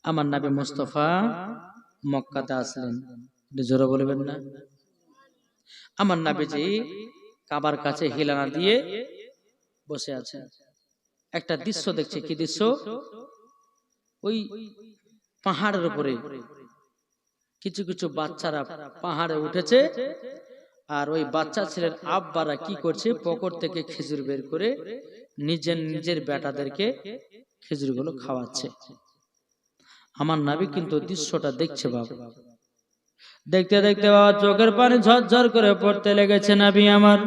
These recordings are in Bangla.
আমার নবী মুস্তাফা মক্কাতে আসলেন, জোরে বলবেন না? আমার নবীজি কাবার কাছে হিলানা দিয়ে বসে আছেন। একটা দৃশ্য দেখছে। কি দৃশ্য? ওই পাহাড়ের উপরে কিছু কিছু বাচ্চারা পাহাড়ে উঠেছে, আর ওই বাচ্চা ছেলের আব্বারা কি করছে, পকেট থেকে খেজুর বের করে নিজের নিজের বেটাদেরকে খেজুরগুলো খাওয়াচ্ছে। আমার নবী কিন্তু দৃশ্যটা দেখছে বাবা। দেখতে দেখতে বাবা চোখের পানি ঝরঝর করে পড়তে লেগেছে। নবী আমার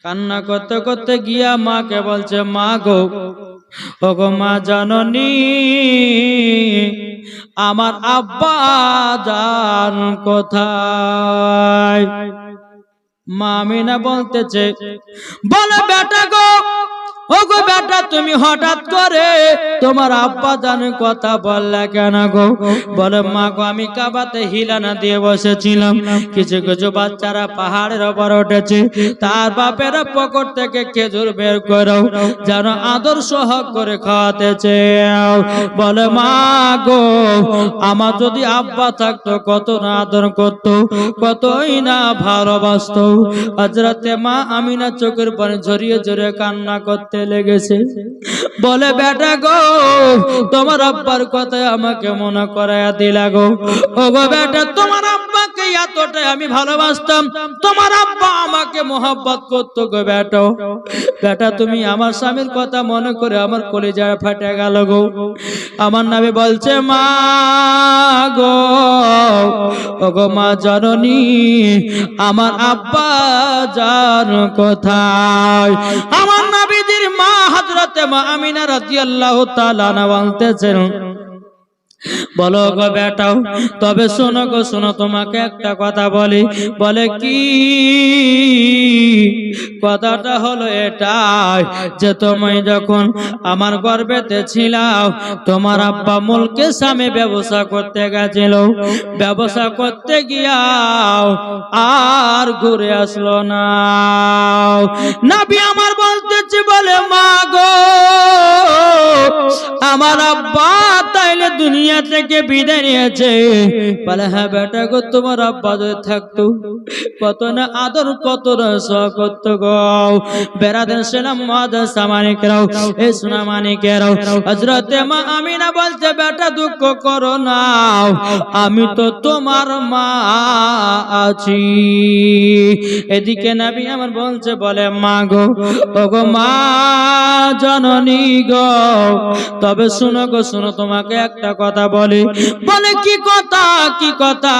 কান্না করতে করতে গিয়া মাকে বলছে, মা গো, ওগো মা জননী, আমার আব্বা জান কোথায়? মা আমিনা বলতেছে, বলে বেটা গো, ওগো বেটা, তুমি হঠাৎ করে তোমার আব্বা জানের কথা বললা কেন গো? বলে মা গো, আমি কাবাতে হিলানা দিয়ে বসেছিলাম, কিছু কিছু বাচ্চারা পাহাড়ের উপর উঠেছে, তার বাপেরা পকেট থেকে খেজুর বের করো যেন আদর সহগ করে খাওয়াতেছে। বলে মা গো, আমার যদি আব্বা থাকতো কত না আদর করতো, কতই না ভালোবাসতো। হযরতে মা আমিনা চোখের পানি ঝরিয়ে ঝরিয়ে কান্না করতে লেগেছে। বলে বেটা গো, তোমার আব্বার কথা আমাকে মনে করায়া দিলা গো। ও গো বেটা, তোমার আব্বাকে এতটাই আমি ভালোবাসতাম, তোমার আব্বা আমাকে মোহাব্বত করতো গো বেটা। বেটা, তুমি আমার স্বামীর কথা মনে করে আমার কলিজা ফাটে গেল গো। আমার নবী বলছে, মা গো, ও গো মা জননী, আমার আব্বা জান কোথায়? আমার নবীজির মা হযরতে মা আমিনা রাদিয়াল্লাহু তাআলা আনহা বলতেছেন, বলো গো বেটা, তবে শোনো গো, শোনো, তোমাকে একটা কথা বলি। বলে কি? কথাটা হলো এটাই যে তুমি যখন আমার গর্ভেতে ছিলাম, তোমার আব্বা মুলকে সামে ব্যবসা করতে গেছিল, ব্যবসা করতে গিয়া আর ঘুরে আসলো না। নবী আমার বলতেছে, বলে মা গো, আমার আব্বা তাইলে দুনিয়া থেকে বিদায় নিয়েছে। বলে হ্যাঁ বেটা গো, তোমার আব্বা যদি থাকতো কত না আদর, কত না সহ করতো গো। বেরাদের সালাম মাদার সামানিকেরাও, এই সোনা মানিকেরাও, হযরতে মা আমিনা বলছে, বেটা দুঃখ করো না, আমি তো তোমার মা আছি। এদিকে নবী আমার বলছে, বলে মা গো, ওগো মা জননী গো, তবে শুনো গো, শুনো, তোমাকে একটা কথা বলি। বলে কি কথা? কি কথা?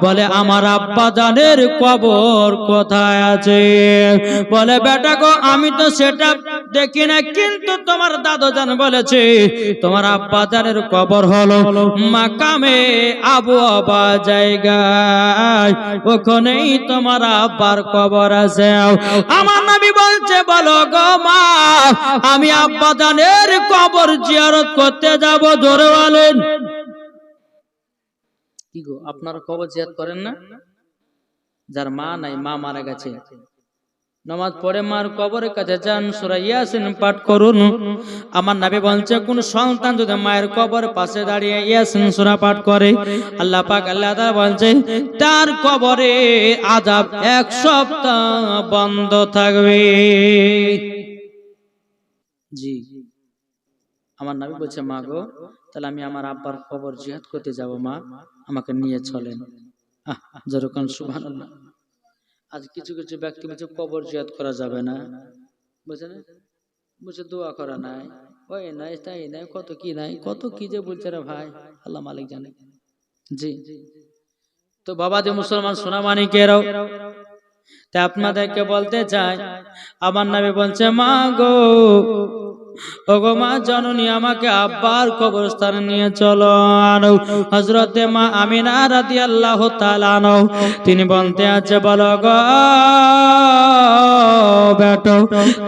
বলে আমার আব্বা জানের কবর কোথায় আছে? বলে বেটা গো, আমি তো সেটা দেখি না, কিন্তু তোমার দাদু জান বলেছে তোমার আব্বা জানের কবর হলো মাকামে আবু আবা জায়গায়, ওখানেই তোমার আব্বার কবর আছে। আমার নবী বলছে, বলো গো মা, আমি আব্বা জানের কবর জিয়ারত করতে যাব। জোরে বলেন। কি গো, আপনারা কবর জিয়ারত করেন না? যার মা নাই, মা মারা গেছে, নামাজ পড়ে মার কবরের কাছে যান, সূরা ইয়াসিন পাঠ করুন। আমার নবী বলছে, কোন সন্তান যদি মায়ের কবরের পাশে দাঁড়িয়ে ইয়াসিন সূরা পাঠ করে, আল্লাহ পাক আল্লাহ তাআলা বলছে তার কবরে আযাব 1 সপ্তাহ বন্ধ থাকবে। জি, আমার নবী বলছে, মা গো, তাহলে আমি আমার আব্বার কবর জিয়ারত করতে যাব, মা আমাকে নিয়ে চলেন। যেরকম সুবহানাল্লাহ। আজ কিছু কিছু ব্যক্তি বলছে কবর জিয়ারত করা যাবে না, বুঝছেন? বলছে দোয়া করা নাই, ওই নাই, তাই নাই, কত কি নাই, কত কি যে বলছে রে ভাই, আল্লাহ মালিক জানে। জি, তো বাবা যে মুসলমান সোনা মানিকেরাও, তা আপনাদেরকে বলতে চাই, আমার নবী বলছে, মা গো, ওগো মা জননী, আমাকে আব্বার কবরস্থানে নিয়ে চলো। হযরতে মা আমিনা রাদিয়াল্লাহু তাআলা আনহা তিনি বলতে আছে, বলো গো বেটা,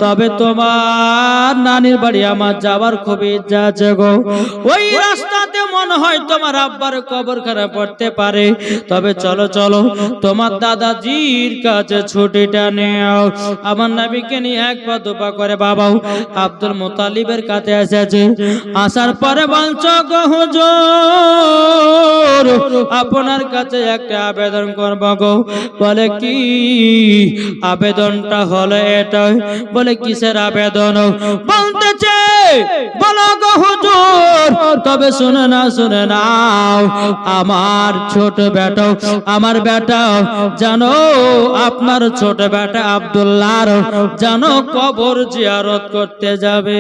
তবে তোমার নানির বাড়ি আমার যাবার খুব ইচ্ছা আছে গো। ওই রাস্তাতে মনে হয় তোমার আব্বার কবরখানা পড়তে পারে, তবে চলো চলো, তোমার দাদাজির কাছে ছুটিটা নেও। আমার নবীকে নিয়ে এক পা দুপা করে বাবা আব্দুল মুত্তালিবের কাছে এসেছে। আসার পরে বলছো গো হুজুর আপনার কাছে একটা আবেদন করব গো। বলে কি আবেদনটা হলো এটা? বলে কিসের আবেদন? বলতেছে বলো গো হুজুর। তবে শুনে নাও আমার ছোট বেটা, আমার বেটা জানো আপনার ছোট বেটা আব্দুল্লাহর জানো কবর জিয়ারত করতে যাবে।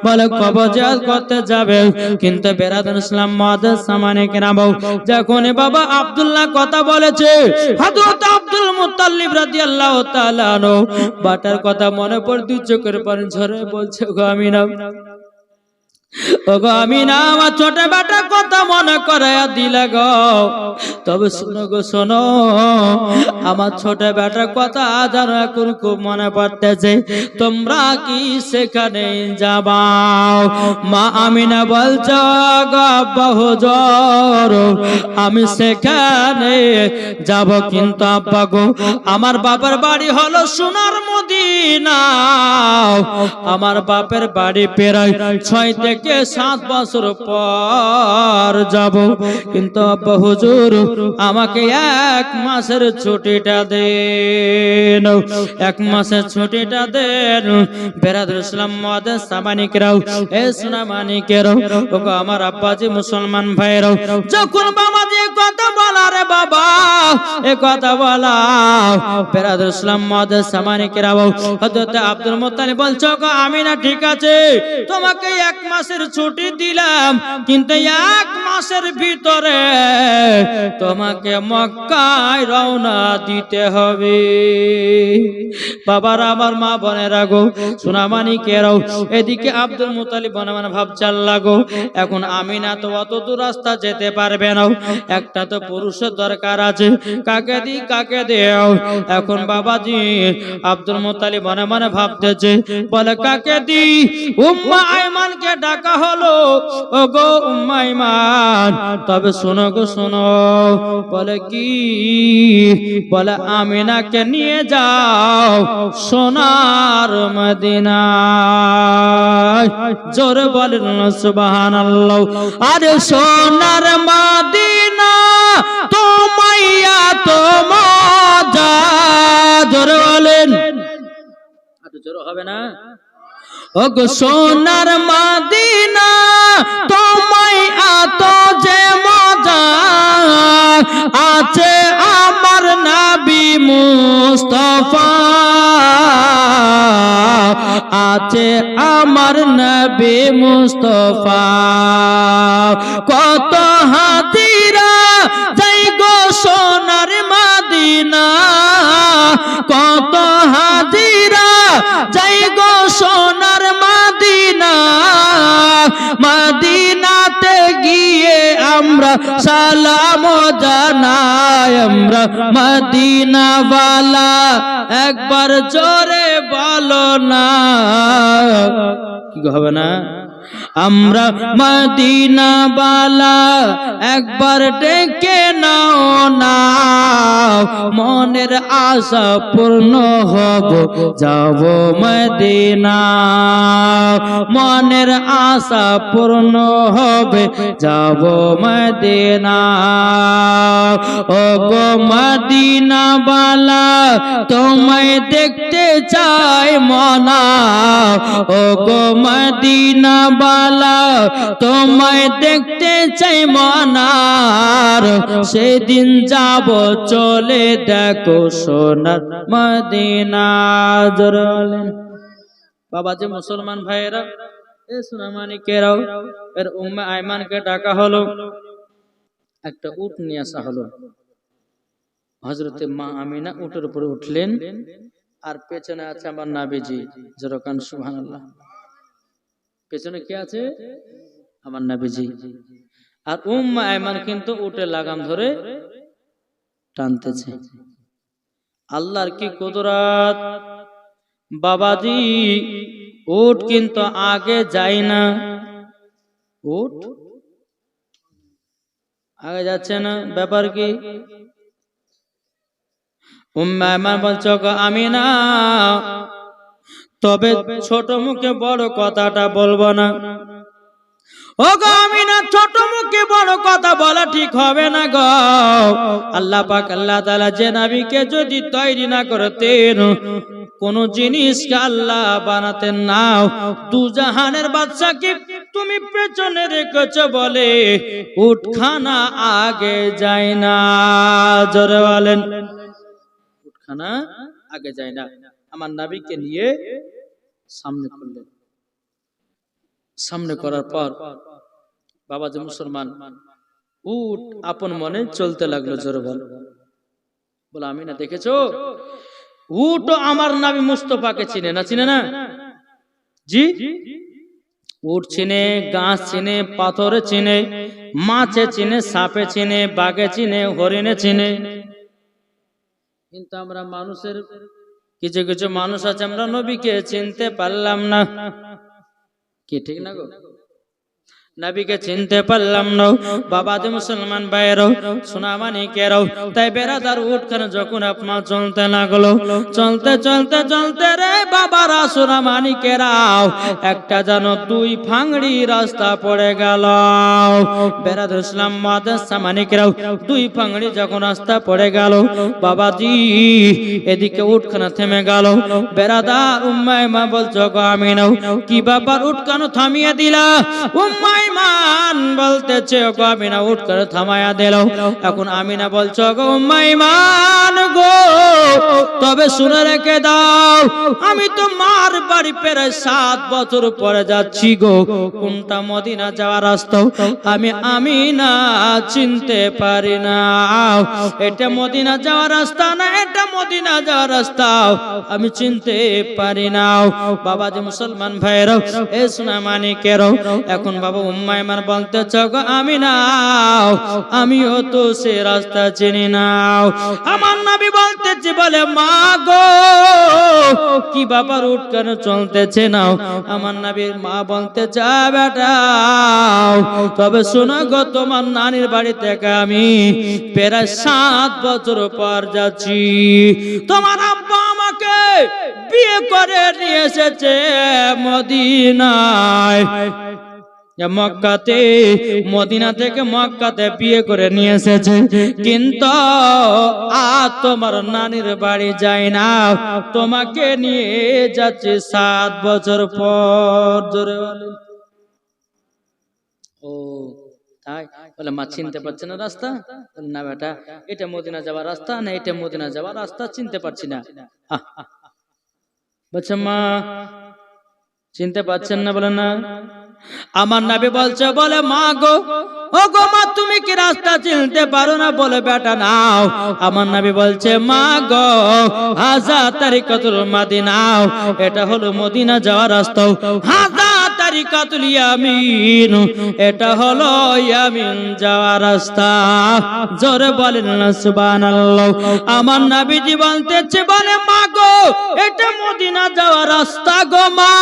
বলে কবর জিয়ারত করতে যাবে, কিন্তু বেরাদুল ইসলাম মুআদ্দাস সামানে কেরাম যখন বাবা আব্দুল্লাহ কথা বলেছে, হযরত আব্দুল মুত্তালিব রাদিয়াল্লাহু তাআলা আনহু বাটার কথা মনে পড়ে দুই চোখের পানি ঝরে বলছে গো আমিনা, ওগো আমিনা আমার ছোট বেটা কথা মনে করায়া দিলে গো। তবে শোনো গো শোনো, আমার ছোট বেটার কথা যেন এখন খুব মনে পড়তেছে। তোমরা কি সেখানে যাবা? মা আমিনা বলছো গো আব্বা হুজুর আমি সেখানে যাব, কিন্তু আব্বা গো আমার বাবার বাড়ি হলো সোনার মদিনা। আমার বাপের বাড়ি প্রায় 6 থেকে 7 বছর পর যাব, কিন্তু আব্বা হুজুর আমাকে 1 মাসের ছুটিটা দেন, 1 মাসের ছুটিটা দেন। বেরাদুল ইসলাম মুআদ্দাস সামানিকরাও এ সোনা মানিকেরাও ওগো আমার আব্বাজি মুসলমান ভাইরাও যখন বাবাজি কথা বলা রে বাবা এ কথা বলা, বেরাদুল ইসলাম মুআদ্দাস সামানিকরাও হযরত আব্দুল মুত্তালিব বলছো গো আমিনা ঠিক আছে তোমাকে 1 মাসের ছুটি দিলাম, কিন্তু 1 মাসের ভিতরে তোমাকে মক্কায় রওনা দিতে হবে। বাবার আমার মা বোনেরা গো সোনামানিকেরাও এদিকে আব্দুল মুত্তালিব মনে মনে ভাবছাল লাগো, এখন আমিনা তো অত দূর রাস্তা যেতে পারবে না, একটা তো পুরুষের দরকার আছে, কাকে দেও? এখন বাবাজি আব্দুল মুত্তালিব মনে মনে ভাবতেছে, বলে কাকে দি? উম্মা আইমানকে ডাকা হলো। ও গো উম্মা আইমান তবে শোনো গো শোনো, বলে কি? বলে আমিনাকে নিয়ে যাও সোনার মদিনায়। জোরে বলেন সুবহানাল্লাহ। আরে সোনার মদিনা তোমাইয়া মজা, জোরে বলেন, একটু জোরে হবে না? ও গো সোনার মদিনা তোমায় এত যে মজা আছে আমার নবী মুস্তাফা, আছে আমার নবী মুস্তাফা। কত হাজিরা যাই গো সোনার মদিনা, কত হাজিরা যাই গো সোনার মদিনা। মদিনাতে গিয়ে আমরা সালাম জানাই, আমরা মদিনাওয়ালা একবার জোরে বলো না, কি হবে না? আমরা মদিনাওয়ালা একবার ডেকে নাও না, মনের আশা পূর্ণ হব যাব মদিনা, মনের আশা পূর্ণ হবে যাব মদিনা। ও গো মদিনাওয়ালা তোমায় দেখতে চাই মনা, ও গো মদিনাওয়ালা তোমায় দেখতে চাই মনার, সেদিন যাব চলে দেখো সোনার মদিনা। জোরে বলেন। বাবা যে মুসলমান ভাইয়েরা এ সোনামানিকেরাও এর উম্মে আইমানকে ডাকা হলো, একটা উট নিয়ে আসা হলো। হযরতে মা আমিনা উটের উপরে উঠলেন, আর পেছনে আছে আমার নবীজি। যেরকম সুবহানাল্লাহ, পেছনে কি আছে? আমার নবীজি। আর উম্মে আইমান কিন্তু উটের লাগাম ধরে টানতেছে। আল্লাহর কি কুদরত! বাবাজি উট কিন্তু আগে যায় না, উট আগে যাচ্ছে না, ব্যাপার কি? উম্মে আইমান বলছো গো আমিনা তবে ছোট মুখে বড় কথাটা বলবো না। ও গো আমিনা, ছোট মুখে বড় কথা বলা ঠিক হবে না গো। আল্লাহ পাক আল্লাহ তাআলা যে নবীকে যদি তৈরি না করতেন, কোন জিনিসকে আল্লাহ বানাতেন না। দু জাহানের বাদশাকে তুমি পেছনে রেখেছো বলে উটখানা আগে যায় না। জোরে বলেন, উটখানা আগে যায় না। আমার নবীকে নিয়ে সামনে করলেন। সামনে করার পর বাবা যে মুসলমান, উট আপন মনে চলতে লাগলো। জোরে বলো আমিনা, দেখেছো উট আমার নবী মুস্তাফাকে চিনে না? চিনে না? জি, উট চিনে, গাছ চিনে, পাথরে চিনে, মাছে চিনে, সাপে চিনে, বাঘে চিনে, হরিণে চিনে। কিন্তু আমরা মানুষের কিছু কিছু মানুষ আছে, আমরা নবীকে চিনতে পারলাম না। কি ঠিক না গো? নবীকে চিনতে পারলাম না। বাবা যে মুসলমান ভাইয়েরাও, সোনামানিকেরাও, তাই বেরাদার উটখানা যখন আপনার চলতে লাগলো, চলতে চলতে চলতে রে বাবারা সোনামানিকেরাও, একটা যেন দুই ফাংড়ি রাস্তা পড়ে গেল। বেরাদার ইসলাম মাদ্রাসা মানিকেরাও, দুই ফাংড়ি যখন রাস্তা পড়ে গেল, বাবাজি এদিকে উটখানা থেমে গেল। বেরাদার উম্মাইমা বলছো গো আমিনাও, কি ব্যাপার উটখানা থামিয়ে দিলা? উম্মাইমান বলতেছে গো আমিনা উটখানা থামায়া দিল। এখন আমিনা বলছো গো উম্মাইমান গো, তবে শুনে রেখে দাও, আমি তো মার বাড়ি প্রায় 7 বছর পরে যাচ্ছি গো। কোনটা মদিনা যাওয়ার রাস্তা আমি আমিনা চিনতে পারি না। এটা মদিনা যাওয়ার রাস্তা না, এটা মদিনা যাওয়ার রাস্তা আমি চিনতে পারি না। বাবা যে মুসলমান ভাইরাও, এ সোনা মানিকেরাও, এখন বাবা উম্মাইমান বলতেছ গো আমিনা, আমিও তো সে রাস্তা চিনি না। আমার নবী বলতেছে, বলে মা গো, কি বাবার উট কেন চলতেছে নাও? আমার নবীর মা বলতে চা বেটা, তবে শোনো গো, তোমার নানির বাড়ি থেকে আমি প্রায় 7 বছর পর যাচ্ছি। তোমার আব্বা আমাকে বিয়ে করে নিয়ে এসেছে মদিনায়, মক্কাতে, মদিনা থেকে মক্কাতে বিয়ে করে নিয়ে এসেছে। কিন্তু আর তোমার নানির বাড়ি যায় না, তোমাকে নিয়ে যাচ্ছে 7 বছর পর। জোরে বলেন। ও তাই বলে, মা চিনতে পারছে না রাস্তা? না বেটা, এটা মদিনা যাওয়ার রাস্তা না, এটা মদিনা যাওয়ার রাস্তা চিনতে পারছি না। বলছে মা চিনতে পারছেন না? বলে না। আমার নবী বলছে, বলে মা গো, ও গো মা, তুমি কি রাস্তা চিনতে পারো না? বলে বেটা নাও। আমার নবী বলছে, মা গো, হাজা তারিকাতুল মদিনা, এটা হলো মদিনা যাওয়ার রাস্তা। হাজা তারিকাতুল ইয়ামিন, এটা হলো ইয়ামিন যাওয়ার রাস্তা। জোরে বলেন না সুবহানাল্লাহ। আমার নবীজি বলতেছে, বলে মা গো, এটা মদিনা যাওয়ার রাস্তা গো মা,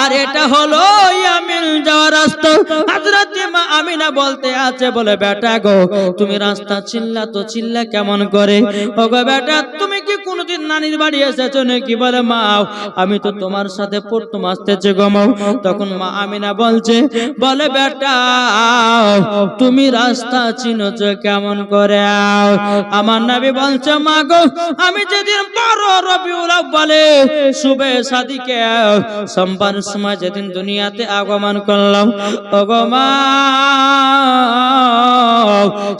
আর এটা হলো ইয়ামিন যাওয়ার রাস্তা। হযরত মা আমিনা বলতে আছে, বলে বেটা গো, তুমি রাস্তা চিল্লা তো চিল্লা কেমন করে? ও গো বেটা, তুমি কি কোনদিন নানির বাড়ি এসেছো নাকি? বলে মা, আমি তো তোমার সাথে প্রথম আসতেছি গো মা। তখন মা আমিনা বলছে, বলে বেটা, তুমি রাস্তা চিনোছো কেমন করে? আমার নবী বলছে, মা গো, আমি যেদিন 12 রবিউল আউয়ালে শুবে শাদিকে সোমবার সময় যেদিন দুনিয়াতে আগমন করলাম, ওগো মা,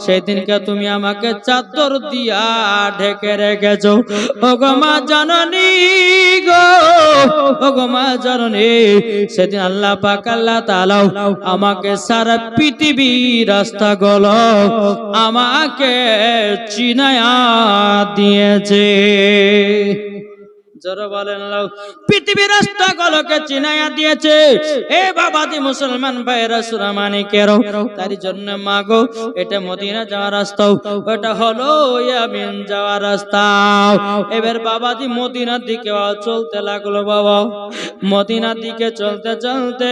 সেদিনকে তুমি আমাকে চাদর দিয়া ঢেকে রেখেছো। ওগো মা জননী গো, ওগো মা জননী, সেদিন আল্লাহ পাক আল্লাহ তাআলা আমাকে সারা পৃথিবী রাস্তা গুলো আমাকে চিনায়া দিয়েছে। জোরে বলেন আল্লাহ। পৃথিবীর রাস্তাগুলোকে চিনায়া দিয়েছে। এ বাবাজি মুসলমান ভাইরা সুরামানিকেরও, তার জন্য মাগো, এটা মদিনা যাওয়ার রাস্তা, ওটা হলো ইয়ামিন যাওয়ার রাস্তা। এবার বাবাজি মদিনার দিকে চলতে লাগলো। বাবা মদিনার দিকে চলতে চলতে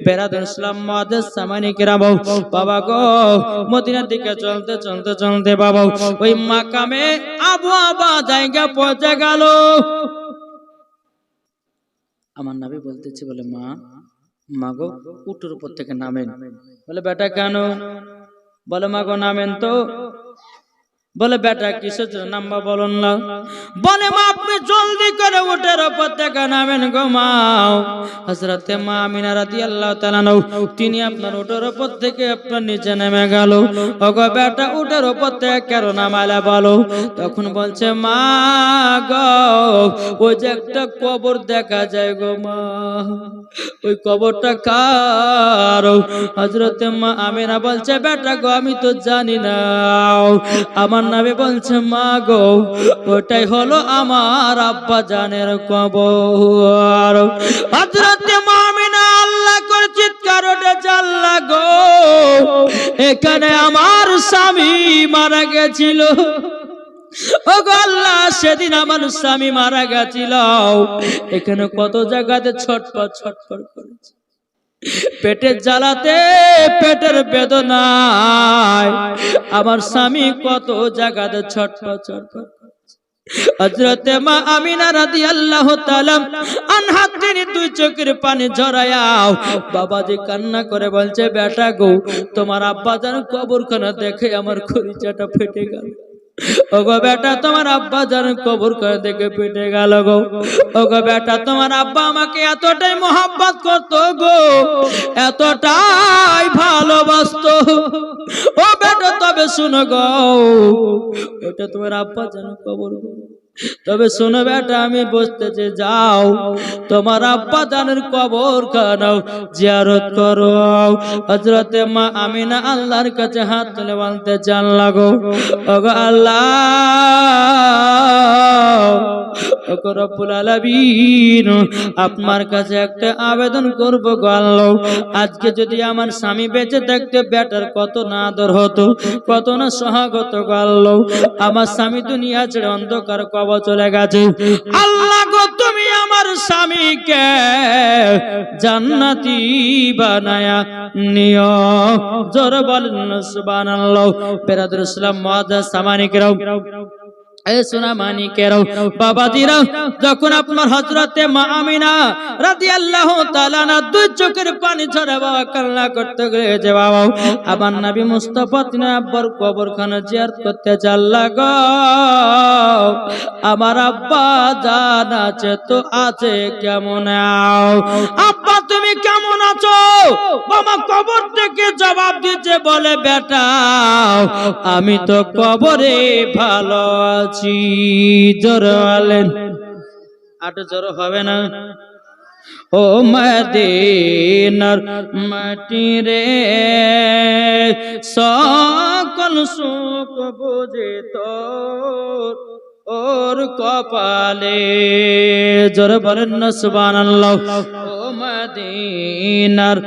বেরাদুল ইসলাম মাদ্রাসা মানিকেরা, বাবা গো, মদিনার দিকে চলতে চলতে চলতে বাবা ওই মাকামে আবু আবা জায়গা পৌঁছে গেল। আমার নবী বলতেছে, বলে মা মা গো উটের উপর থেকে নামেন। বলে বেটা কেন? বলে মা গো নামেন তো। বলে বেটা কিসের জন্য নামবা বলুন না। বলে মা আপনি জলদি করে উটের উপর থেকে নামেন গো মা। হযরতে মা আমিনা রাদিয়াল্লাহু তাআলা তিনি আপনার উটের উপর থেকে আপনার নিচে নেমে গেল। ওগো বেটা উটের উপর থেকে কেন নামালে বলো? তখন বলছে মা গো ওই যে একটা কবর দেখা যায় গো মা, ওই কবরটা কার? হযরতে মা আমিনা বলছে বেটা গো আমি তো জানি না। আমার নবী বলছে মা গো ওটাই হলো আমার আব্বা জানের কবর। হযরতে মা আমিনা আল্লাহ করে চিৎকার উঠেছে, আল্লাহ গো এখানে আমার স্বামী মারা গেছিল। ও গো আল্লাহ সেদিন আমার স্বামী মারা গেছিল। এখানে কত জায়গাতে ছটফট ছটফট করেছে, পেটের জ্বালাতে পেটের বেদনায় আমার স্বামী কত জায়গাতে ছটফট ছটফট। হযরতে মা আমিনা রাদিয়াল্লাহু তাআলা আনহা তিনি দুই চোখের পানি ঝরায়া বাবাজি কান্না করে বলছে বেটা গো তোমার আব্বা জান কবরখানা দেখে আমার খরিচাটা ফেটে গেল। ওগো বেটা তোমার আব্বা জান কবরখানা দেখে ফেটে গেল গো। ওগো বেটা তোমার আব্বা আমাকে এতটাই মোহাব্বত করতো গো, এতটাই ভালোবাসতো। ও বেটা তবে শুনো গো এটা তোমার আব্বা জান কবর। তবে শোনো বেটা আমি বসতেছে যাও তোমার আব্বা জানের কবরখানা জিয়ারত করো। হযরতে মা আমিনা আল্লাহর কাছে হাত তুলে বলতে চান লাগো ওগো আল্লাহ ওগো রব্বুল আলামিন আপনার কাছে একটা আবেদন করব গো আল্লাহ, আজকে যদি আমার স্বামী বেঁচে থাকতে বেটার কত না আদর হতো, কত না সহাগত গো আল্লাহ। আমার স্বামী দুনিয়া ছেড়ে অন্ধকার কবর চলে গেছে। আল্লাহ গো তুমি আমার স্বামীকে জান্নাতি বানায়া নিও। জোরে বলেন সুবহানাল্লাহ। বেরাদুল ইসলাম মুআজ্জাজ সামানিকেরাও সোনা মানিকেরাও বাবাজিরা, যখন আপনার হযরতে মা আমিনা রাদিয়াল্লাহু তাআলা না দুই চোখের পানি ঝরে বাবা কান্না করতে গেছে বাবা আমার নবী মুস্তাফা তিনি আব্বার কবরখানা জিয়ারত করতে চাল্লা গো। আমার আব্বা জান আছে তো আছে কেমন আব্বা তুমি কেমন আছো? বাবা কবর থেকে জবাব দিতে বলে বেটা আমি তো কবরে ভালো আছি। জোরে বলেন, আটো জোরে হবে না। ও মদিনার মাটি রে সকল সুখ বুঝে তোর ওর কপালে। জোরে বলেন না সুবহানাল্লাহ। ও মদিনার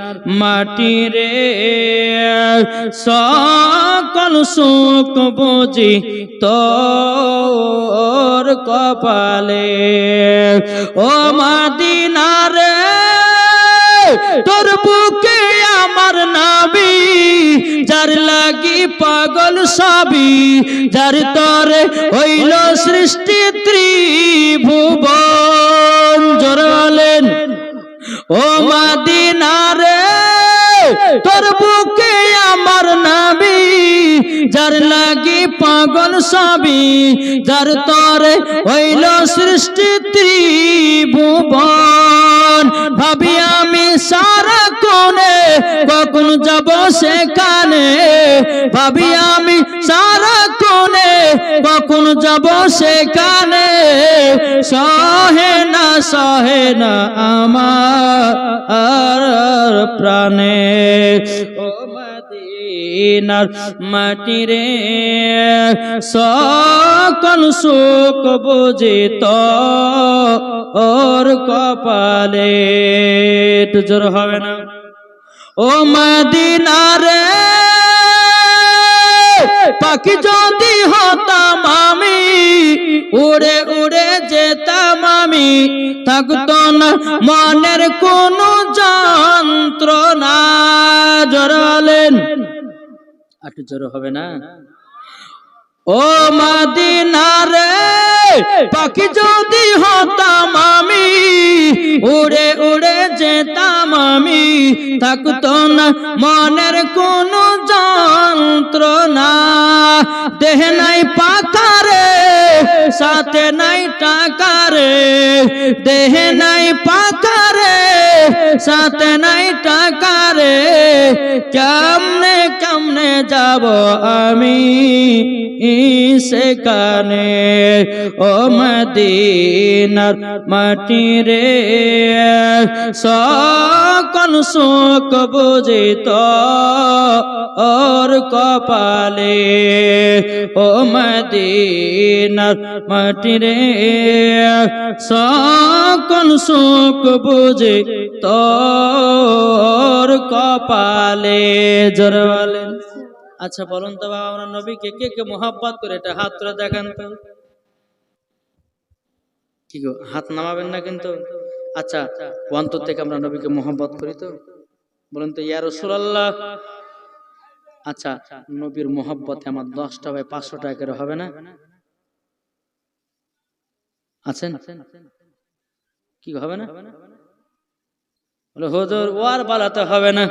মাটি রে সকল সুখ বুঝি তোর কপালে। ও মদিনা রে তোর বুকে আমার নবী যার লাগি পাগল সবই, যার তরে হইল সৃষ্টি ত্রিভুবন। জোরে বলেন ও মদিনা রে তোর বুকে আমার নবী যার লাগি পাগল সবই, যার তরে হইল সৃষ্টি ত্রিভুবন। ভাবি আমি সারা কোণে কখন যাব সেখানে, ভাবি আমি সারা কোণে কখন যাব সেখানে। সহে না আমার প্রাণে। ও মদিনার মাটি রে সকল সুখ বুঝি তোর কপালে। একটু জোর হবে না। ও মদিনা রে পাখি যদি হতাম আমি উড়ে উড়ে যেতাম আমি, থাকতো না মনের কোনো যন্ত্রণা। জোরে বলেন, একটু জোরে হবে না। ও ও মদিনা রে পাখি যদি হতাম আমি, উড়ে উড়ে যেতাম আমি, থাকতো না মনের কোনো যন্ত্রণা। দেহ নাই পাখা রে, সাথে নাই টাকা রে, দেহ নাই পাখা রে, সাথে নাই টাকা রে, কেমনে কেমনে যাব আমি সেখানে। ও মদিনার মাটি রে সকল সুখ বুঝিত ওর কপালে। ও মদিনার মাটি রে সকল সুখ বুঝে তোর কপালে। জোরে বলেন। আচ্ছা বলুন তো বাবা, আমরা নবীকে কে কে মোহাব্বত করে এটা হাত তুলে দেখান তো। কি গো, হাত নামাবেন না কিন্তু। আচ্ছা অন্তর থেকে আমরা নবীকে মোহাব্বত করি তো? বলুন তো, ইয়া রাসূলুল্লাহ। আচ্ছা নবীর মোহাব্বতে আমার 10টা ভাই 500 টাকা করে হবে না? আছেন কি হবে না? বলে হুজুর ওয়ার বালাতে হবে না।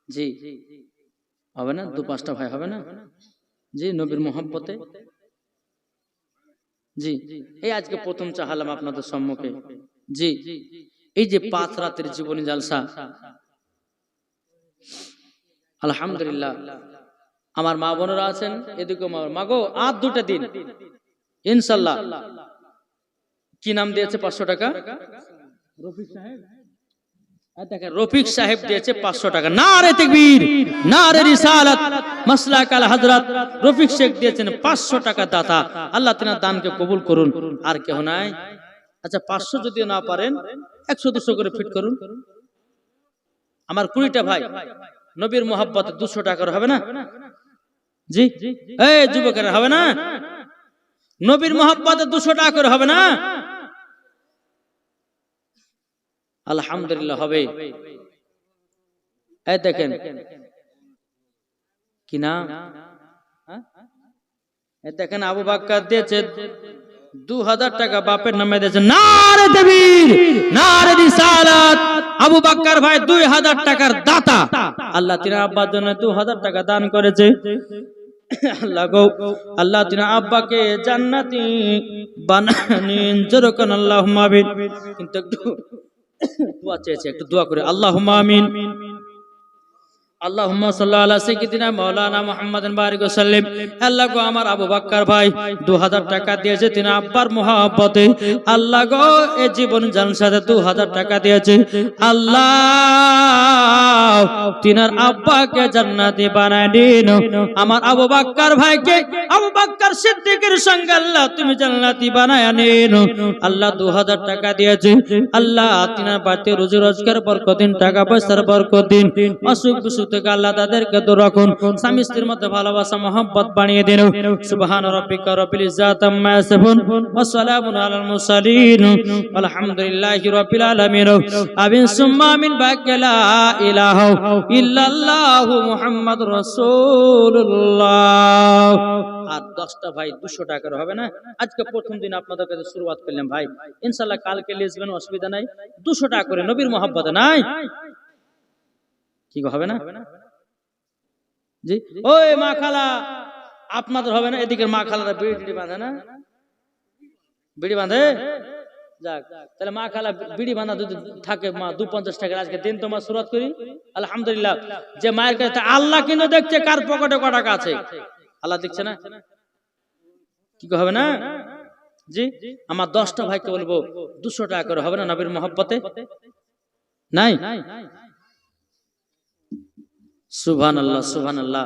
জি হবে না, 2-5টা ভাই হবে না? জি নবীর মোহাব্বতে। জি এই আজকে প্রথম চাহালাম আপনাদের সম্মুখে। জি এই যে 5 রাতের জীবনী জালসা, আলহামদুলিল্লাহ আমার মা বোনেরা আছেন এদিকে, মাগো আর 2টা দিন ইনশাআল্লাহ। কি নাম দিয়েছে 500 টাকা? রফিক সাহেব। দেখেন রফিক সাহেব দিয়েছে 500 টাকা। নারে তাকবীর, নারে রিসালাত, মাসলাক আল হযরত রফিক শেখ দিয়েছেন 500 টাকা দাতা। আল্লাহ তাআলা দানকে কবুল করুন। আর কেউ নাই? আচ্ছা 500 যদি না পারেন 100-200 করে ফিট করুন। আমার 20টা ভাই নবীর মোহাব্বতে 200 টাকার হবে না? জি এই যুবকেরা হবে না? নবীর মোহাব্বতে 200 টাকা করে হবে না? আলহামদুলিল্লাহ হবে। এই দেখেন কি না, এই দেখেন আবু বকর দিয়েছে 2000 টাকা, বাপের নামে দিয়েছে। নারে তাকবীর, নারে রিসালাত। আবু বকর ভাই 2000 টাকার দাতা। আল্লাহ তিনা আব্বার জন্য 2000 টাকা দান করেছে। আল্লাহ গো, আল্লাহ তিনা আব্বাকে জান্নাতি বানানিন। যেরকম আল্লাহুম্মা আমিন। কিন্তু একটু দোয়া চেয়েছে, একটু দোয়া করে আল্লাহুম্মা আমিন। আল্লাহুম্মা সাল্লি আলা সাইয়্যিদিনা মাওলানা মুহাম্মাদিন বারিক ওয়া সাল্লিম। আল্লাহ গো আমার আবু বকর ভাই 2000 টাকা দিয়েছে তিনি আব্বার মোহাব্বতে। আল্লাহ গো এই জীবন জালসাতে 2000 টাকা দিয়েছে। আল্লাহ তিনার আব্বাকে জান্নাতি বানায় দিন। আমার আবু বকর ভাইকে আবু বকর সিদ্দিকের সঙ্গে আল্লাহ তুমি জান্নাতি বানায় নিন। আল্লাহ 2000 টাকা দিয়েছে। আল্লাহ তিনার বাড়িতে রুজি রোজগার বরকত দিন, টাকা পয়সার বরকত দিন, অসুখ বিসুখ থেকে আল্লাহ তাদেরকে দূর রাখুন, স্বামী স্ত্রীর মধ্যে ভালোবাসা মহব্বত বানিয়ে দিন। সুবহান রাব্বিকা রাব্বিল ইজ্জাতি আম্মা ইয়াসিফুন ওয়া সালামুন আলাল মুরসালিন আলহামদুলিল্লাহি রাব্বিল আলামিন। আমিন সুম্মা আমিন। বাকালা ইলাহা ইল্লাল্লাহু মুহাম্মাদুর রাসূলুল্লাহ। আর 10টা ভাই 200 টাকার হবে না? আজকে প্রথম দিন আপনাদের কাছে শুরুয়াত করলাম ভাই, ইনশাআল্লাহ কালকে লিখবেন, অসুবিধা নাই। 200 টাকা করে নবীর মহব্বতে নাই কি হবে না? জি ওই মা খালা আপনাদের হবে না? এদিকের মা খালারা বিড়ি বাঁধে না? বিড়ি বাঁধে? যাক তাহলে মা খালা বিড়ি বাঁধা যদি থাকে মা 250 টাকা আজকে দিন তোমার শুরুয়াত করি। আলহামদুলিল্লাহ যে মায়ের কাছে আল্লাহ কিন্তু দেখছে কার পকেটে কত টাকা আছে। আল্লাহ দেখছে না? কি হবে না? জি আমার 10টা ভাইকে বলবো 200 টাকা করে হবে না নবীর মহব্বতে? নাই? সুবহানাল্লাহ সুবহানাল্লাহ।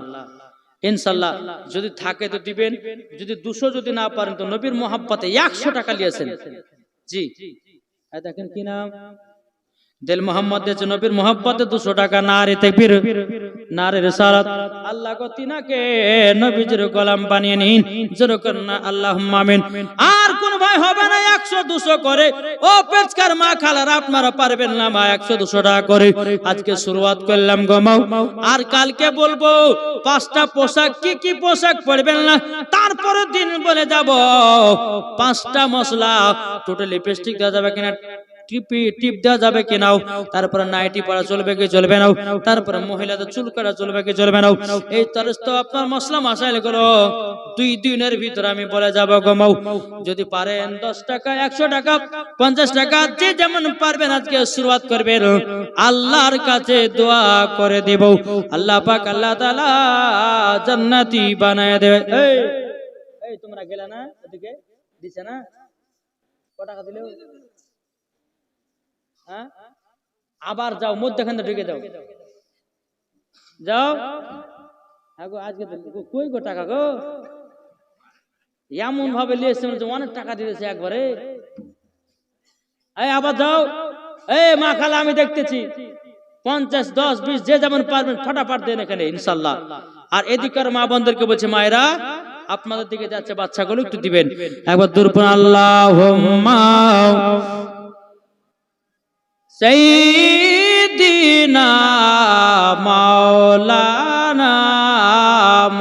ইনশাআল্লাহ যদি থাকে তো দিবেন, যদি 200 যদি না পারেন তো নবীর মহব্বতে 100 টাকা নিয়েছেন। জি দেখেন কি নাম, দিল মোহাম্মদ দিয়েছে নবীর মোহাব্বতে 200 টাকা। নারে তাকবীর, নারে রিসালাত। আল্লাহ গো তিনাকে নবীজির গোলাম বানিয়ে নিন, জোরে করুন না আল্লাহুম্মা আমিন। আর কোন ভাই হবে না 100 200 করে, ও পেচকার মা খালারা আপনারা পারবেন না মা 100 200 টাকা করে। আজকে শুরুয়াত করলাম গমাও, আর কালকে বলবো 5টা পোশাক কি কি পোশাক পরবেন না, তারপরে দিন বলে যাব 5টা মশলা। টোটাল লিপস্টিক দেওয়া যাবে কিনা, টিপ দেওয়া যাবে কি নাও, তারপরে নাইটি পরা চলবে কি চলবে না, তারপরে মহিলাদের চুল কাটা চলবে কি চলবে না। এই তরস তো আপনার মশলা মাসাইল গুলো 2 দিনের ভিতরে আমি বলে যাব গমাও। যদি পারেন 10 টাকা 100 টাকা 50 টাকা যে যেমন পারবেন আজকে শুরুয়াত করবেন, আল্লাহর কাছে দোয়া করে দেব আল্লাহ পাক আল্লাহ তাআলা জান্নাতি বানায় দেবে। এই তোমরা গেলে না এদিকে দিছে না, কত টাকা দিলে? হ্যাঁ আবার যাও মধ্যখানে ঢুকে যাও, যাও। আজকে কই গো টাকা গো, এমন ভাবে লিয়েছে অনেক টাকা দিয়েছে একবারে। এই আবার যাও, এই মা খালা আমি দেখতেছি 50 10 20 যে যেমন পারবেন ফটাফট দেন এখানে ইনশাআল্লাহ। আর এদিকের মা বোনদেরকে বলছে মায়েরা আপনাদের দিকে যাচ্ছে বাচ্চাগুলো একটু দিবেন একবার দূরপন। আল্লাহুম্মা সাইয়্যিদিনা মাওলানা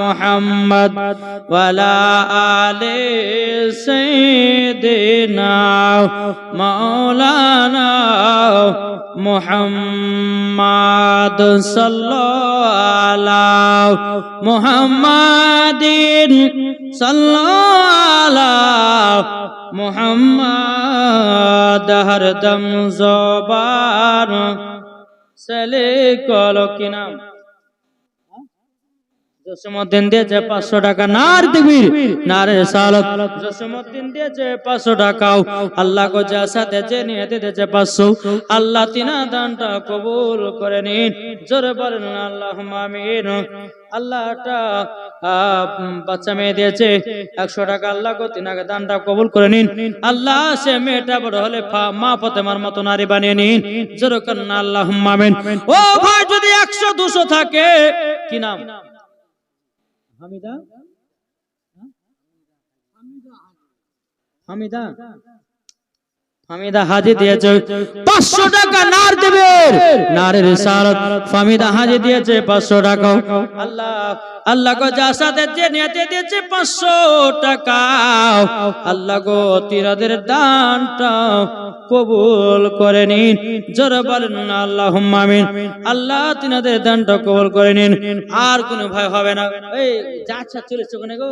মুহাম্মদ ওয়ালা আলি সাইয়্যিদিনা মাওলানা মুহাম্মদ সাল্লাল্লাহু মুহাম্মাদিন সাল্লাল্লাহু মুহাম্মদ হরদম জবান সলে কলো কি নাম জসিমউদ্দিন দিয়েছে 500 টাকা। নারে তাকবীর, নারে রিসালাত। জসিমউদ্দিন দিয়েছে 500 টাকা। আল্লাহ গো যা সাথে যে নিয়ে দিয়েছে 500, আল্লাহ তিনা দানটা কবুল করে নিন, জোরে বলেন আল্লাহুম্মা আমিন। আল্লাহটা বাচ্চা মেয়ে দিয়েছে 100 টাকা, আল্লাহ গো তিনাকে দানটা কবুল করে নিন। আল্লাহ সে মেয়েটা বড় হলে মা ফাতেমার মতো নারী বানিয়ে নিন, জোরে করেন আল্লাহুম্মা আমিন। ও ভাই যদি 100 200 থাকে, কি নাম? হামিদা, হামিদা, হামিদা হাজি দিয়েছে 500 টাকা। নার দেবে, নারে রিসালাত। হামিদা হাজি দিয়েছে 500 টাকা। আল্লাহ আল্লাহ গো যা সাথে যে নিতে দিয়েছে 500 টাকা, আল্লাহ গো তিনাদের দানটা কবুল করে নিন, জোরে বলেন আল্লাহুম্মা আমিন। আল্লাহ তিনাদের দানটা কবুল করে নিন। আর কোনো ভয় হবে না। এই যা আচ্ছা চলেছে ওখানে গো,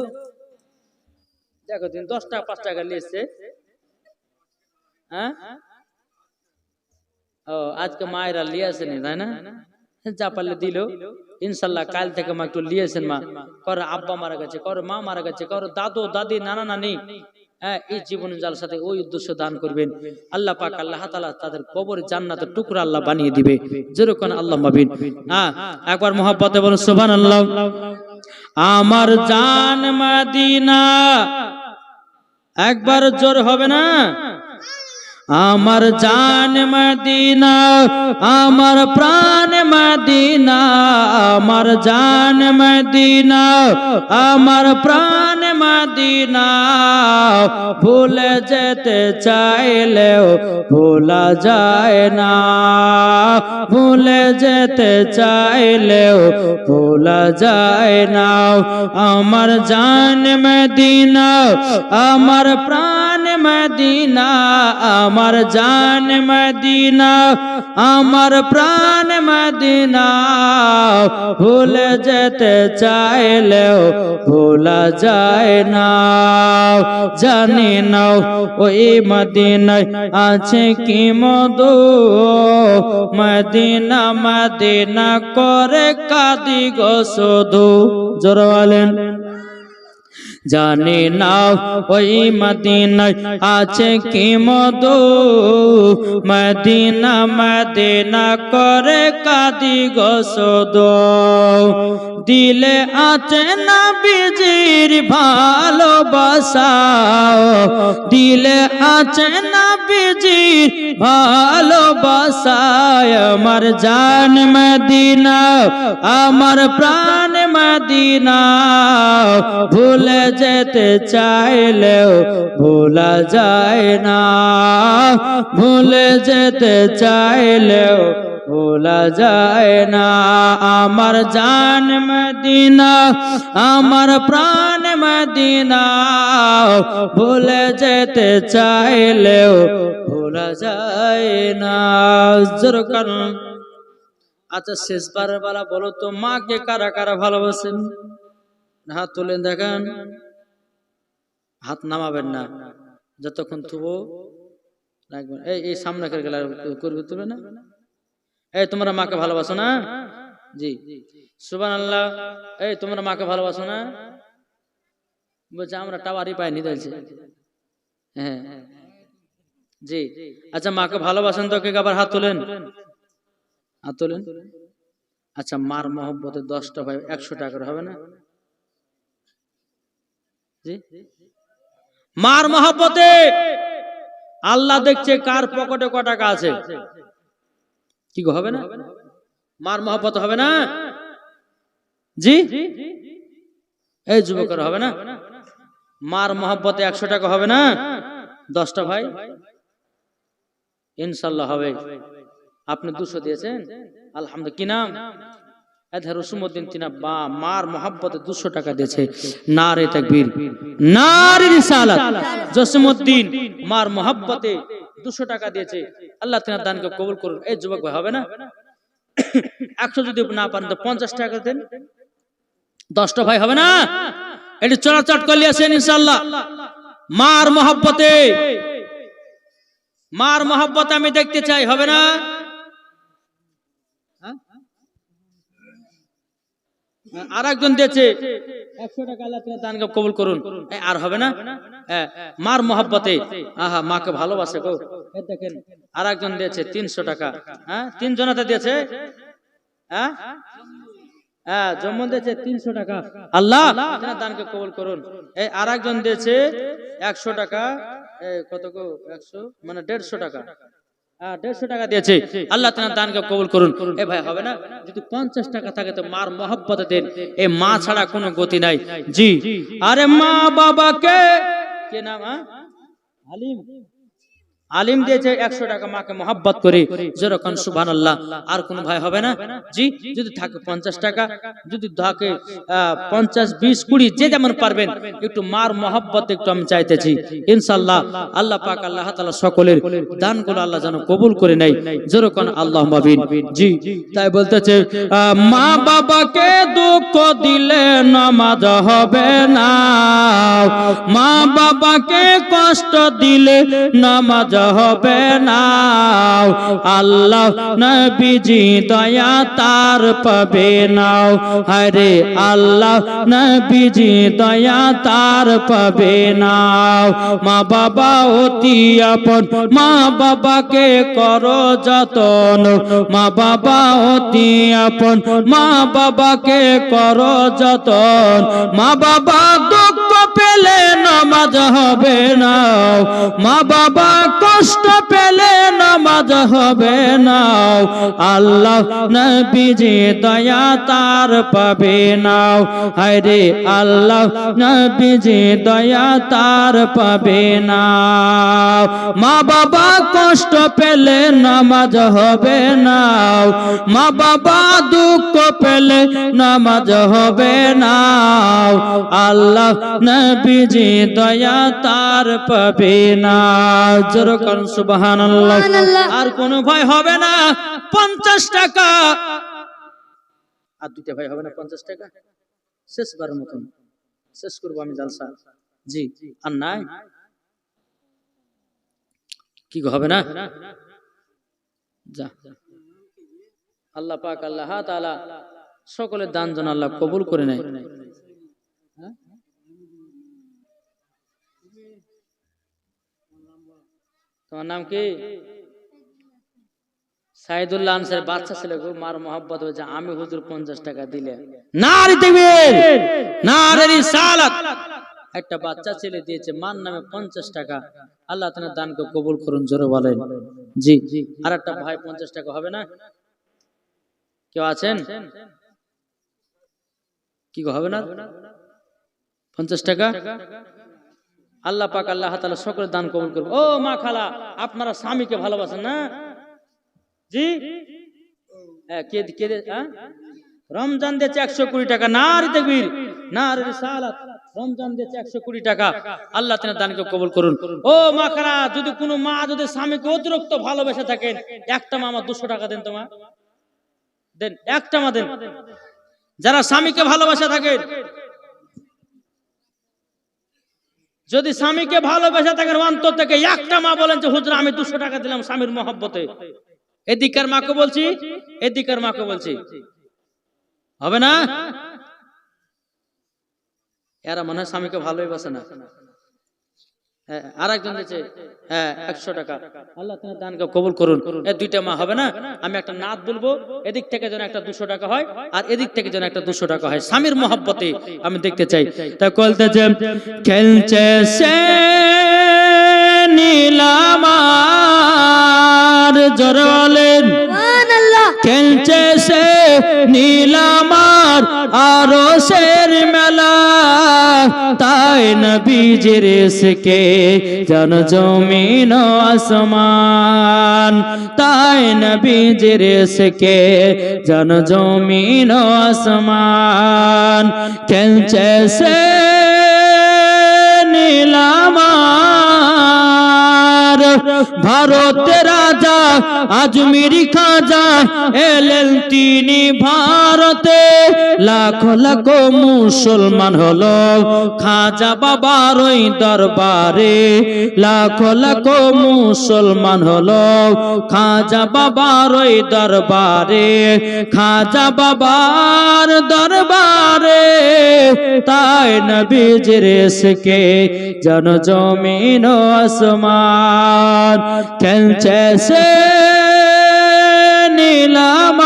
দেখো দিন 10 টাকা 5 টাকা নিয়েছে। হ্যাঁ ও আজকে মায়েরা লিয়েছেন তাই না, যা পারলে দিল ইনশাল্লাহ। কাল থেকে মা একটু লিয়েছেন, মা কারো আব্বা মারা গেছে, কারো মা মারা গেছে, কারো দাদু দাদি নানা নানি, হ্যাঁ এই জীবনে যার সাথে ওই উদ্দেশ্য দান করবেন, আল্লাহ পাক আল্লাহ তাআলা তাদের কবরে জান্নাতের টুকরা আল্লাহ বানিয়ে দিবে, যেরকম আল্লাহ মাবিন। হ্যাঁ একবার মহব্বতে বলুন সুবহানাল্লাহ। আমার জান মদিনা, একবার জোর হবে না? আমার জান মদিনা, আমার প্রাণ মদিনা, আমার জান মদিনা, আমার প্রাণ মদিনা। ভুলে যেতে চাইলেও ভোলা যায় না, ভুলে যেতে চাইলেও ভোলা যায় না। আমার জান মদিনা, আমার প্রাণ মদিনা, আমার জান মদিনা, আমার প্রাণ মদিনা। ভুলে যেতে চাইলেও ভোলা যায় না। জানি না ওই মদিনায় আছে কি মধু, মদিনা মদিনা করে কাঁদি গো শুধু, জোরে বলেন। জানি না ওই মদিনায় আছে কি মধু, মদিনা মদিনা করে কাঁদি গো শুধু। দিলে আছে নবীজির ভালোবাসা, দিলে আছে নবীজির ভালোবাসা। আমার জান মদিনা, আমার প্রাণ মদিনা, ভুলে যেতে চাইলেও ভোলা যায় না, ভুলে যেতে চাইলেও ভোলা যায় না। আমার জান মদিনা, আমার প্রাণ মদিনা, ভুলে যেতে চাইলেও ভোলা যায় না। জোর কারণ আচ্ছা শেষবার বেলা বলো তো, মাকে কারা কারা ভালোবাসেন? হাত তুলেন দেখেন। হাত নামাবেন না যতক্ষণ থুবো রাখবেন। এই সামনে গেলে করবে, তুলবে না। এই তোমরা মাকে ভালোবাসো না? জি সুবহানাল্লাহ। এই তোমরা মাকে ভালোবাসো না? বলছে আমরা টাওয়ারই পাইনি বলছে। হ্যাঁ জি আচ্ছা, মাকে ভালোবাসেন তো কে? আবার হাত তোলেন, হাত তোলেন। আচ্ছা, মার মহব্বতে 10টা ভাই 100 টাকা করে হবে না? জি মার মহব্বতে আল্লাহ দেখছে কার পকেটে ক টাকা আছে। কি গো হবে না? মার মহব্বত হবে না? জি এই যুবকের হবে না? মার মহব্বতে 100 টাকা হবে না? 10টা ভাই ইনশাআল্লাহ হবে। আপনি 200 দিয়েছেন, আলহামদুলিল্লাহ। কি নাম? রসুমউদ্দিন তিনাব্বা মার মহব্বতে 200 টাকা দিয়েছে। নারে তাকবীর, নারে রিসালাত। জসিমউদ্দিন মার মহব্বতে 200 টাকা দিয়েছে। আল্লাহ তিনার দানকে কবুল করুন। এই যুবক ভাই হবে না? 100 যদি না পারেন তো 50 টাকা দেন। 10টা ভাই হবে না? এটি চলাচট করলে আছেন ইনশাআল্লাহ। মার মহব্বতে, মার মহব্বত আমি দেখতে চাই, হবে না? আর একজন দিয়েছে 100 টাকা। আল্লাহ তাআলা দানকে কবুল করুন। আর হবে না? মার মহব্বতে, আহা মাকে ভালোবাসে গো। এই দেখেন আর একজন দিয়েছে 300 টাকা। হ্যাঁ 3 জনাতে দিয়েছে। হ্যাঁ হ্যাঁ জম্মন দিয়েছে 300 টাকা। আল্লাহ তাআলা দানকে কবুল করুন। এই আর একজন দিয়েছে 100 টাকা। কত গো? 100 মানে 150 টাকা। 150 টাকা দিয়েছে। আল্লাহ তাআলা দানকে কবুল করুন। এ ভাই হবে না? যদি 50 টাকা থাকে তো মার মহব্বতে দেন। এই মা ছাড়া কোনো গতি নাই। জি আরে মা বাবাকে, কে নাম? আলিম, আলিম দিয়েছে 100 টাকা মাকে মহব্বত করে। যেরকম সুবহানাল্লাহ। আর কোন ভাই হবে না? জি যদি থাকে 50 টাকা, যদি থাকে 50, 20, 20 যে যেমন পারবেন, একটু মার মহব্বত একটু আমি চাইতেছি ইনশাআল্লাহ। আল্লাহ পাক আল্লাহ তাআলা সকলের দানগুলো আল্লাহ যেন কবুল করে নেয়। যেরকম আল্লাহুম্মা আমিন। জি তাই বলতেছে মা বাবাকে দুঃখ দিলে নামাজ হবে না, মা বাবাকে কষ্ট দিলে নামাজ হবে না। আল্লাহ নবীজি দয়া তার পাবে না। আরে আল্লাহ নবীজি দয়া তার পাবে না। মা বাবা অতি আপন, মা বাবাকে করো যতন, মা বাবা অতি আপন, মা বাবাকে করো যতন। মা বাবা দুঃখ পেলে নামাজ হবে না, মা বাবা কষ্ট পেলে নামাজ হবে না। আল্লাহ নবীজি দয়া তার পাবে না। আরে আল্লাহ নবীজি দয়া তার পাবে না। মা বাবা কষ্ট পেলে নামাজ হবে না, মা বাবা দুঃখ পেলে নামাজ হবে না। আল্লাহ নবীজি দয়া তার পাবে না। যেরকম সুবহানাল্লাহ। আর কোন ভাই হবে না 50 টাকা। আর দুইটা ভাই হবে না 50 টাকা। শেষবারের মতন শেষ করবো আমি জালসা। জি আর নাই কি হবে না? যা আল্লাহ পাক আল্লাহ তাআলা সকলের দান যেন আল্লাহ কবুল করে নেয়। তোমার নাম কি? সাইদুল্লাহ আনসার বাচ্চা ছেলে গো, মার মোহাব্বত হয়েছে, আমি হুজুর 50 টাকা দিলে নারী তাকবীর, নারে রিসালাত। একটা বাচ্চা ছেলে দিয়েছে মার নামে 50 টাকা। আল্লাহ তাআলা দানকে কবুল করুন, জোরে বলেন জি। আর একটা ভাই 50 টাকা হবে না? কেউ আছেন কি হবে না? 50 টাকা আল্লাহ পাক আল্লাহ তাআলা সকলের দান কবুল করুন। ও মা খালা, আপনারা স্বামীকে ভালোবাসেন না? জি, কে কে রমজান দিয়েছে 120 টাকা, নারী তাকবীর, নারী রিসালাত। রমজান দিয়েছে 120 টাকা। আল্লাহ তাআলা দানকে কবুল করুন। ও মা খালা, যদি কোনো মা যদি স্বামীকে অতিরিক্ত ভালোবেসে থাকেন, একটা মা আমার 200 টাকা দেন, তোমা দেন, একটা মা দেন। যারা স্বামীকে ভালোবাসা থাকেন, যদি স্বামীকে ভালোবাসা থাকেন অন্তর থেকে, একটা মা বলেন যে হুজুর আমি 200 টাকা দিলাম স্বামীর মহব্বতে। এদিকার মাকে বলছি, এদিকার মাকে বলছি, হবে না? এরা মনে হয় স্বামীকে ভালোই বাসে না। আর একজন দিয়েছে 100 টাকা। আল্লাহ তাআলা দানকে কবুল করুন। এই দুইটা মা হবে না? আমি একটা নাত বলবো, এদিক থেকে যেন একটা 200 টাকা হয়, আর এদিক থেকে যেন একটা 200 টাকা হয়। স্বামীর মহব্বতে আমি দেখতে চাই। তা বলতেছে খেলছে সে নীলামার, জোরে বলেন সুবহানাল্লাহ। খেলছে সে নীলামার আরশের মেলা, তাই নবীজির ইশকে জন জমিন ও আসমান, তাই নবীজির ইশকে জন জমিন ও আসমান। খেলছে সে নীলামার, ভারতের রাজা আজমিরি খাজা এলেন তিনি ভারতে, লাখ লাখ মুসলমান হলো খাজা বাবার ওই দরবারে, লাখ লাখ মুসলমান হলো খাজা বাবার ওই দরবারে, খাজা বাবার দরবারে, তাই নবীজির ইশকে জন জমিন ও আসমান। খেলছে সে নীলামার,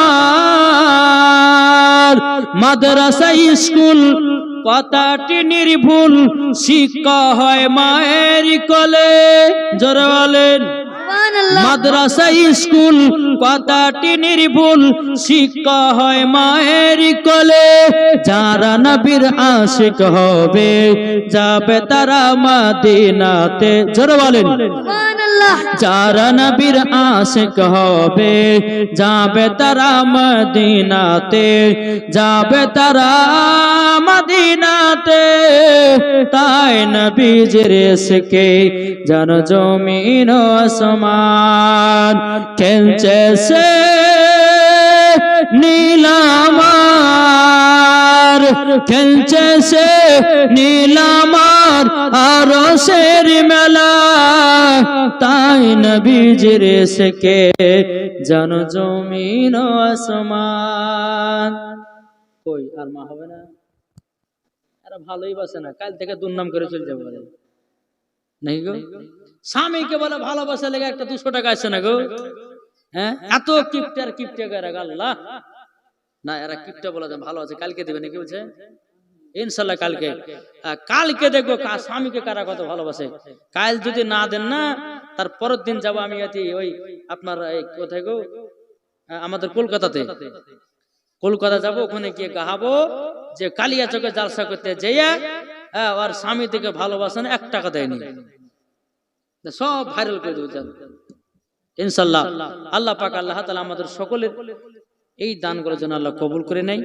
মাদ্রাসা স্কুল কথাটি নির্ভুল, শিক্ষা হয় মায়ের কোলে, জোরে বলেন মাদ্রাসা স্কুল কথাটি নির্ভুল, শিক্ষা হয় মায়ের কোলে, যারা নবীর আশিক হবে যাবে তারা মদিনাতে, জোরে বলেন সুবহানাল্লাহ। যারা নবীর আশিক হবে যাবে তারা মদিনাতে, যাবে তারা মদিনাতে, তাই নবীজির ইশকে জন জমিন ও আসমান। খেলছে সে নীলামার, খেলছে সে নীলামার আরশের মেলা, তাই নবীজির ইশকে জন জমিন ও আসমান। কই আর মা হবে না? এরা ভালোই বাসে না, কাল থেকে দুর্নাম করে চলে যাবো নাকি গো? স্বামীকে বলে ভালোবাসা লেগে একটা 200 টাকা আসছে না গো? হ্যাঁ, এত কিপটে আর কিপটে করে আল্লাহ না, এরা কিপটে বলে ভালো আছে, কালকে দেবে নাকি বলছে? ইনশাল্লাহ কালকে, কালকে দেখবো স্বামীকে কারা কত ভালোবাসে। কাল যদি না দেন না, তার পরের দিন যাবো আমি ওই আপনার কোথায় গো, আমাদের কলকাতাতে, কলকাতা যাবো, ওখানে গিয়ে গাহাবো যে কালিয়া চোখে জালসা করতে যেয়ে আর স্বামী থেকে ভালোবাসেন 1 টাকা দেয়নি, সব ভাইরাল করে দেবো ইনশাল্লাহ। আল্লাহ পাক আল্লাহ তাআলা আমাদের সকলের এই দানগুলোর জন্য আল্লাহ কবুল করে নেয়।